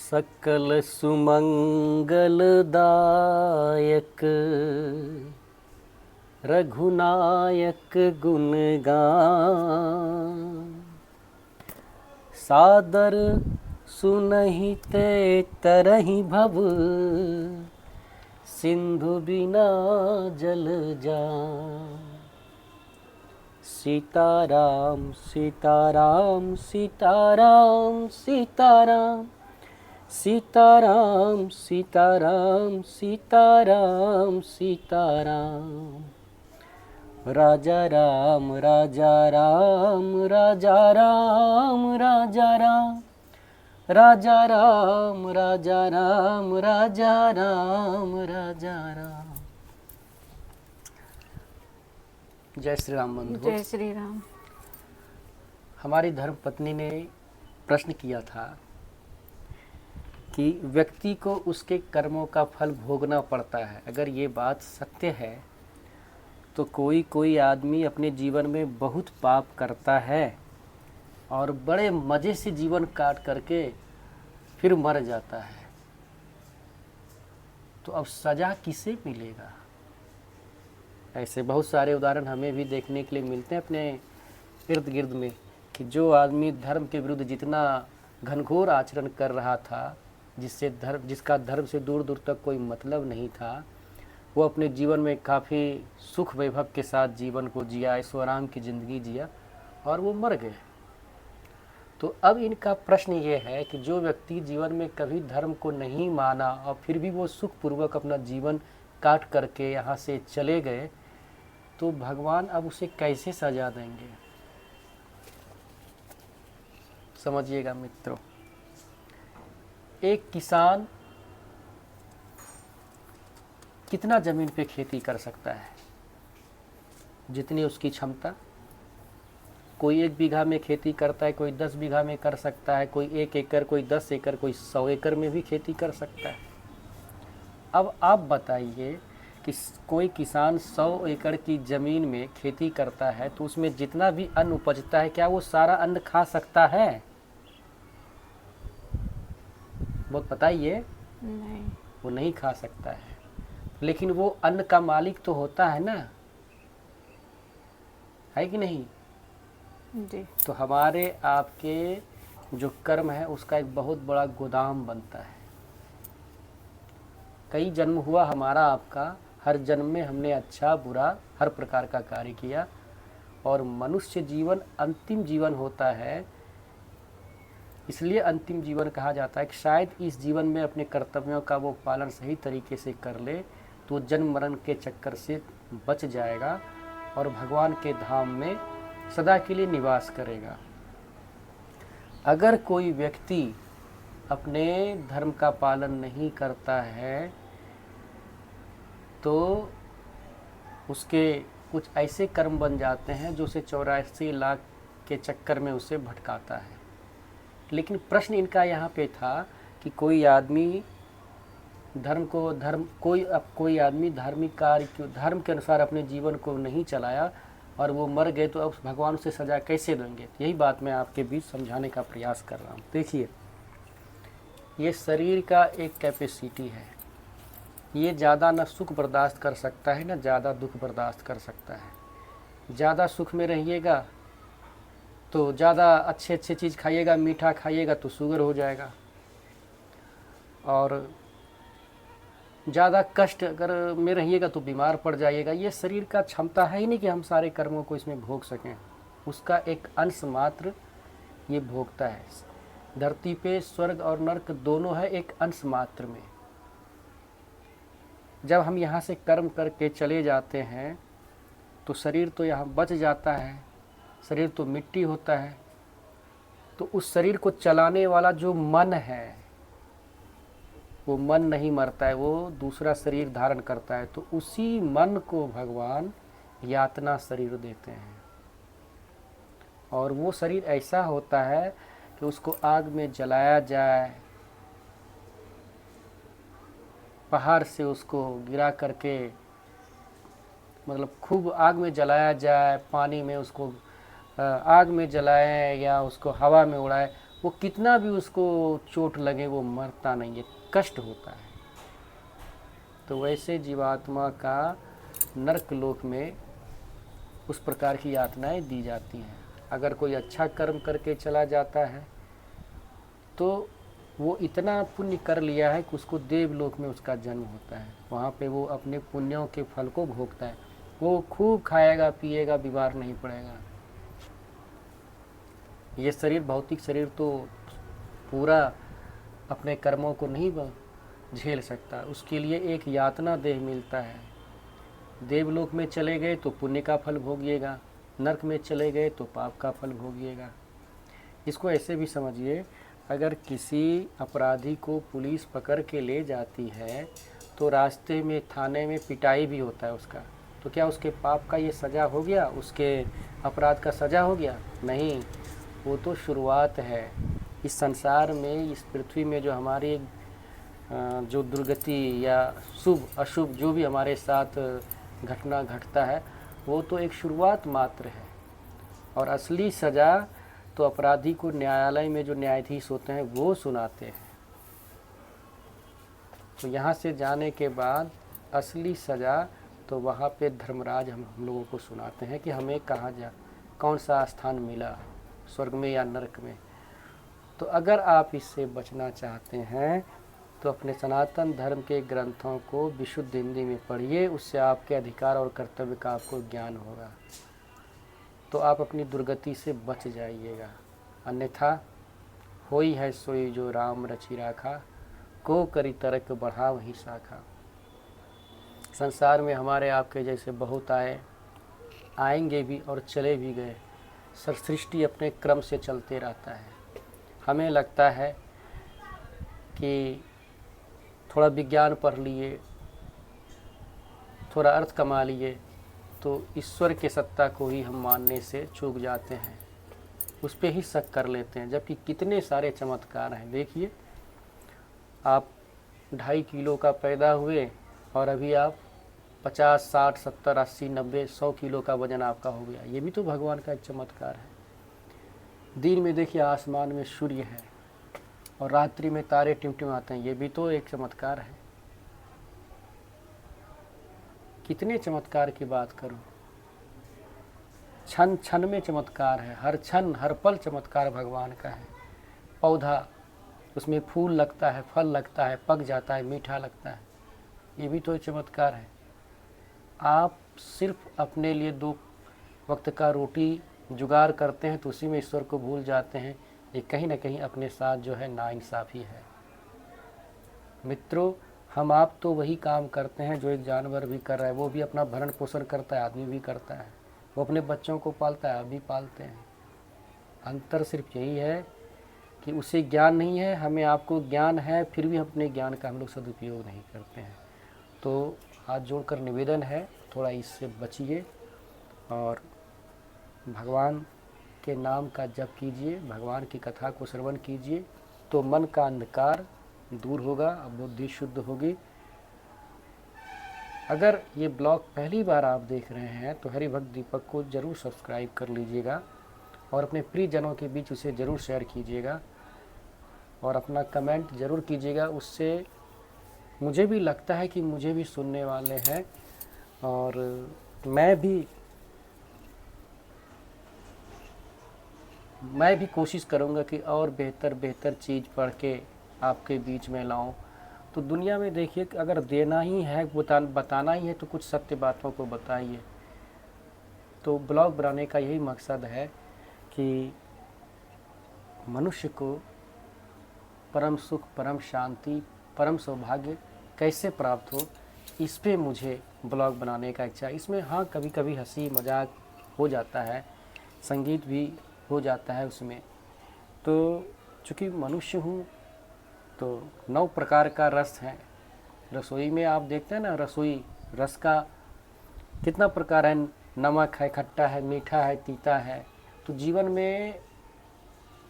सकल सुमंगलदायक रघुनायक गुण गान। सादर सुनहि ते तरहि भव सिंधु बिना जल जान। सीताराम सीताराम सीताराम सीताराम सीताराम सीताराम सीताराम सीताराम। राजा राम राजा राम राजा राम राजा राम राजा राम राजा राम राजा राम राजा राम। जय श्री राम बंधु। जय श्री राम। हमारी धर्म पत्नी ने प्रश्न किया था कि व्यक्ति को उसके कर्मों का फल भोगना पड़ता है। अगर ये बात सत्य है तो कोई आदमी अपने जीवन में बहुत पाप करता है और बड़े मज़े से जीवन काट करके फिर मर जाता है, तो अब सज़ा किसे मिलेगा? ऐसे बहुत सारे उदाहरण हमें भी देखने के लिए मिलते हैं अपने इर्द गिर्द में कि जो आदमी धर्म के विरुद्ध जितना घनघोर आचरण कर रहा था, जिसका धर्म से दूर दूर तक कोई मतलब नहीं था, वो अपने जीवन में काफ़ी सुख वैभव के साथ जीवन को जिया, ऐशोआराम की ज़िंदगी जिया और वो मर गए। तो अब इनका प्रश्न ये है कि जो व्यक्ति जीवन में कभी धर्म को नहीं माना और फिर भी वो सुखपूर्वक अपना जीवन काट करके यहाँ से चले गए, तो भगवान अब उसे कैसे सजा देंगे? समझिएगा मित्रों, एक किसान कितना ज़मीन पे खेती कर सकता है? जितनी उसकी क्षमता। कोई 1 बीघा में खेती करता है, कोई 10 बीघा में कर सकता है, कोई 1 एकड़, कोई 10 एकड़, कोई 100 एकड़ में भी खेती कर सकता है। अब आप बताइए कि कोई किसान 100 एकड़ की ज़मीन में खेती करता है तो उसमें जितना भी अन्न उपजता है, क्या वो सारा अन्न खा सकता है? वो बताइए। नहीं। वो नहीं खा सकता है, लेकिन वो अन्न का मालिक तो होता है ना, है कि नहीं? जी। तो हमारे आपके जो कर्म है उसका एक बहुत बड़ा गोदाम बनता है। कई जन्म हुआ हमारा आपका, हर जन्म में हमने अच्छा बुरा हर प्रकार का कार्य किया और मनुष्य जीवन अंतिम जीवन होता है। इसलिए अंतिम जीवन कहा जाता है कि शायद इस जीवन में अपने कर्तव्यों का वो पालन सही तरीके से कर ले तो जन्म मरण के चक्कर से बच जाएगा और भगवान के धाम में सदा के लिए निवास करेगा। अगर कोई व्यक्ति अपने धर्म का पालन नहीं करता है तो उसके कुछ ऐसे कर्म बन जाते हैं जो उसे 84 लाख के चक्कर में उसे भटकाता है। लेकिन प्रश्न इनका यहाँ पे था कि कोई आदमी कोई आदमी धार्मिक कार्य धर्म के अनुसार अपने जीवन को नहीं चलाया और वो मर गए, तो अब भगवान उसे सजा कैसे देंगे? यही बात मैं आपके बीच समझाने का प्रयास कर रहा हूँ। देखिए, ये शरीर का एक कैपेसिटी है। ये ज़्यादा ना सुख बर्दाश्त कर सकता है ना ज़्यादा दुख बर्दाश्त कर सकता है। ज़्यादा सुख में रहिएगा तो ज़्यादा अच्छे चीज़ खाइएगा, मीठा खाइएगा तो शुगर हो जाएगा, और ज़्यादा कष्ट अगर में रहिएगा तो बीमार पड़ जाइएगा। ये शरीर का क्षमता है ही नहीं कि हम सारे कर्मों को इसमें भोग सकें। उसका एक अंश मात्र ये भोगता है। धरती पे स्वर्ग और नर्क दोनों है एक अंश मात्र में। जब हम यहाँ से कर्म करके चले जाते हैं तो शरीर तो यहाँ बच जाता है, शरीर तो मिट्टी होता है। तो उस शरीर को चलाने वाला जो मन है वो मन नहीं मरता है, वो दूसरा शरीर धारण करता है। तो उसी मन को भगवान यातना शरीर देते हैं और वो शरीर ऐसा होता है कि उसको आग में जलाया जाए, पहाड़ से उसको गिरा करके मतलब खूब आग में जलाया जाए, पानी में उसको आग में जलाएं या उसको हवा में उड़ाएं, वो कितना भी उसको चोट लगे वो मरता नहीं है, कष्ट होता है। तो वैसे जीवात्मा का नरक लोक में उस प्रकार की यातनाएं दी जाती हैं। अगर कोई अच्छा कर्म करके चला जाता है तो वो इतना पुण्य कर लिया है कि उसको देवलोक में उसका जन्म होता है। वहाँ पे वो अपने पुण्यों के फल को भोगता है। वो खूब खाएगा पिएगा, बीमार नहीं पड़ेगा। ये शरीर, भौतिक शरीर तो पूरा अपने कर्मों को नहीं झेल सकता। उसके लिए एक यातना देह मिलता है। देवलोक में चले गए तो पुण्य का फल भोगिएगा, नरक में चले गए तो पाप का फल भोगिएगा। इसको ऐसे भी समझिए, अगर किसी अपराधी को पुलिस पकड़ के ले जाती है तो रास्ते में थाने में पिटाई भी होता है उसका, तो क्या उसके पाप का ये सज़ा हो गया, उसके अपराध का सज़ा हो गया? नहीं, वो तो शुरुआत है। इस संसार में, इस पृथ्वी में जो हमारी जो दुर्गति या शुभ अशुभ जो भी हमारे साथ घटना घटता है वो तो एक शुरुआत मात्र है। और असली सज़ा तो अपराधी को न्यायालय में जो न्यायाधीश होते हैं वो सुनाते हैं। तो यहाँ से जाने के बाद असली सज़ा तो वहाँ पे धर्मराज हम लोगों को सुनाते हैं कि हमें कहाँ कौन सा स्थान मिला, स्वर्ग में या नरक में। तो अगर आप इससे बचना चाहते हैं तो अपने सनातन धर्म के ग्रंथों को विशुद्ध हिंदी में पढ़िए, उससे आपके अधिकार और कर्तव्य का आपको ज्ञान होगा, तो आप अपनी दुर्गति से बच जाइएगा। अन्यथा होई है सोई जो राम रचि राखा, को करी तरक बढ़ा वही शाखा। संसार में हमारे आपके जैसे बहुत आएंगे भी और चले भी गए। सृष्टि अपने क्रम से चलते रहता है। हमें लगता है कि थोड़ा विज्ञान पढ़ लिए, थोड़ा अर्थ कमा लिए तो ईश्वर के सत्ता को ही हम मानने से चूक जाते हैं, उस पर ही शक कर लेते हैं। जबकि कितने सारे चमत्कार हैं। देखिए, आप 2.5 किलो का पैदा हुए और अभी आप 50, 60, 70, 80, 90, 100 किलो का वजन आपका हो गया। ये भी तो भगवान का एक चमत्कार है। दिन में देखिए आसमान में सूर्य है और रात्रि में तारे टिमटिमाते हैं, ये भी तो एक चमत्कार है। कितने चमत्कार की बात करूं। क्षण क्षण में चमत्कार है, हर क्षण हर पल चमत्कार भगवान का है। पौधा, उसमें फूल लगता है, फल लगता है, पक जाता है, मीठा लगता है, ये भी तो एक चमत्कार है। आप सिर्फ अपने लिए 2 वक्त का रोटी जुगाड़ करते हैं तो उसी में ईश्वर को भूल जाते हैं। ये कहीं ना कहीं अपने साथ जो है नाइंसाफ़ी है। मित्रों, हम आप तो वही काम करते हैं जो एक जानवर भी कर रहा है। वो भी अपना भरण पोषण करता है, आदमी भी करता है। वो अपने बच्चों को पालता है, आप भी पालते हैं। अंतर सिर्फ यही है कि उसे ज्ञान नहीं है, हमें आपको ज्ञान है, फिर भी अपने ज्ञान का हम लोग सदुपयोग नहीं करते हैं। तो हाथ जोड़कर निवेदन है, थोड़ा इससे बचिए और भगवान के नाम का जप कीजिए, भगवान की कथा को श्रवण कीजिए, तो मन का अंधकार दूर होगा, बुद्धि शुद्ध होगी। अगर ये ब्लॉग पहली बार आप देख रहे हैं तो हरिभक्त दीपक को ज़रूर सब्सक्राइब कर लीजिएगा और अपने प्रियजनों के बीच उसे ज़रूर शेयर कीजिएगा और अपना कमेंट ज़रूर कीजिएगा। उससे मुझे भी लगता है कि मुझे भी सुनने वाले हैं और मैं भी कोशिश करूँगा कि और बेहतर चीज़ पढ़ के आपके बीच में लाऊं। तो दुनिया में देखिए, अगर देना ही है, बताना ही है तो कुछ सत्य बातों को बताइए। तो ब्लॉग बनाने का यही मकसद है कि मनुष्य को परम सुख, परम शांति, परम सौभाग्य कैसे प्राप्त हो, इस पे मुझे ब्लॉग बनाने का इच्छा है। इसमें हाँ कभी कभी हंसी मजाक हो जाता है, संगीत भी हो जाता है उसमें। तो चूँकि मनुष्य हूँ तो 9 प्रकार का रस है। रसोई में आप देखते हैं ना, रसोई रस का कितना प्रकार है, नमक है, खट्टा है, मीठा है, तीता है। तो जीवन में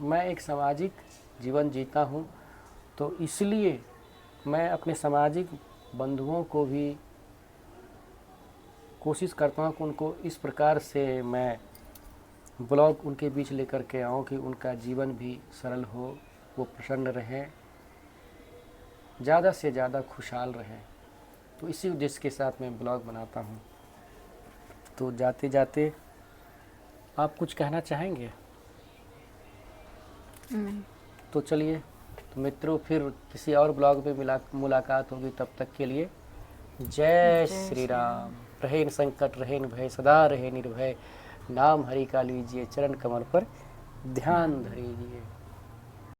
मैं एक सामाजिक जीवन जीता हूँ, तो इसलिए मैं अपने सामाजिक बंधुओं को भी कोशिश करता हूँ कि उनको इस प्रकार से मैं ब्लॉग उनके बीच लेकर के आऊँ कि उनका जीवन भी सरल हो, वो प्रसन्न रहें, ज़्यादा से ज़्यादा खुशहाल रहें। तो इसी उद्देश्य के साथ मैं ब्लॉग बनाता हूँ। तो जाते जाते आप कुछ कहना चाहेंगे? नहीं। तो चलिए, तो मित्रों फिर किसी और ब्लॉग में मुलाकात होगी। तब तक के लिए जय श्री राम। रहे न संकट, रहे न भय, सदा रहे निर्भय, नाम हरि का लीजिए, चरण कमल पर ध्यान धरिए।